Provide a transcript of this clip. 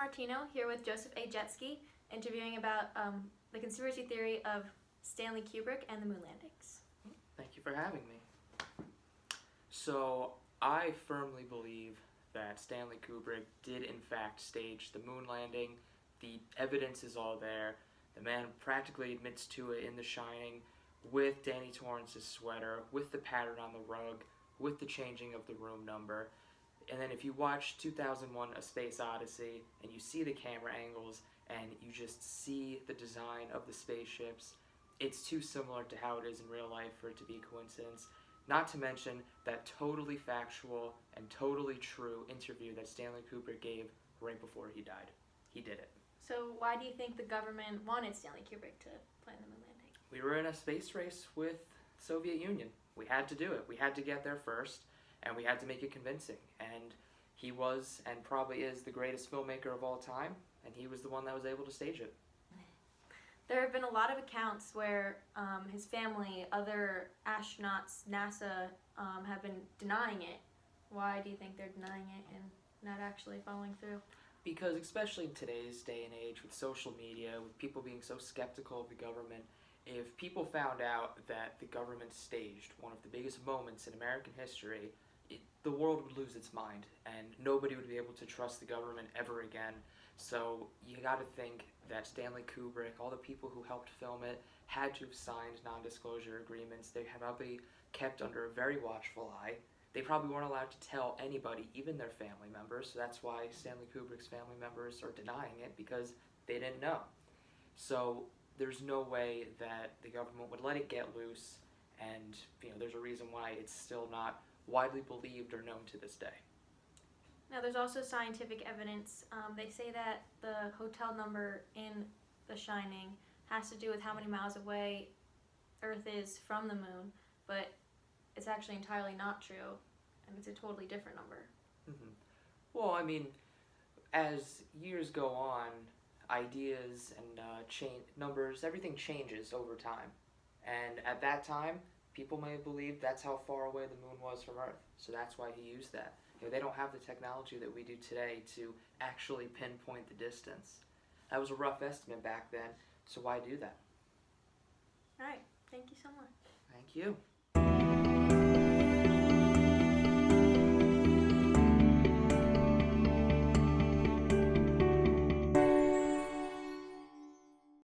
Martino here with Joseph A. Jetski, interviewing about the conspiracy theory of Stanley Kubrick and the moon landings. Thank you for having me. So, I firmly believe that Stanley Kubrick did in fact stage the moon landing. The evidence is all there. The man practically admits to it in The Shining, with Danny Torrance's sweater, with the pattern on the rug, with the changing of the room number. And then if you watch 2001 A Space Odyssey and you see the camera angles and you just see the design of the spaceships, it's too similar to how it is in real life for it to be a coincidence. Not to mention that totally factual and totally true interview that Stanley Kubrick gave right before he died. He did it. So why do you think the government wanted Stanley Kubrick to plan the moon landing? We were in a space race with the Soviet Union. We had to do it. We had to get there first, and we had to make it convincing. And he was, and probably is, the greatest filmmaker of all time, and he was the one that was able to stage it. There have been a lot of accounts where his family, other astronauts, NASA, have been denying it. Why do you think they're denying it and not actually following through? Because especially in today's day and age, with social media, with people being so skeptical of the government, if people found out that the government staged one of the biggest moments in American history, the world would lose its mind, and nobody would be able to trust the government ever again. So you gotta think that Stanley Kubrick, all the people who helped film it, had to have signed non-disclosure agreements. They had probably kept under a very watchful eye. They probably weren't allowed to tell anybody, even their family members, so that's why Stanley Kubrick's family members are denying it, because they didn't know. So there's no way that the government would let it get loose, and there's a reason why it's still not widely believed or known to this day. Now there's also scientific evidence. They say that the hotel number in The Shining has to do with how many miles away Earth is from the moon, but it's actually entirely not true, and it's a totally different number. Mm-hmm. Well, I mean, as years go on, ideas and numbers, everything changes over time. And at that time, people may have believed that's how far away the moon was from Earth, so that's why he used that. They don't have the technology that we do today to actually pinpoint the distance. That was a rough estimate back then, so why do that? All right, thank you so much. Thank you.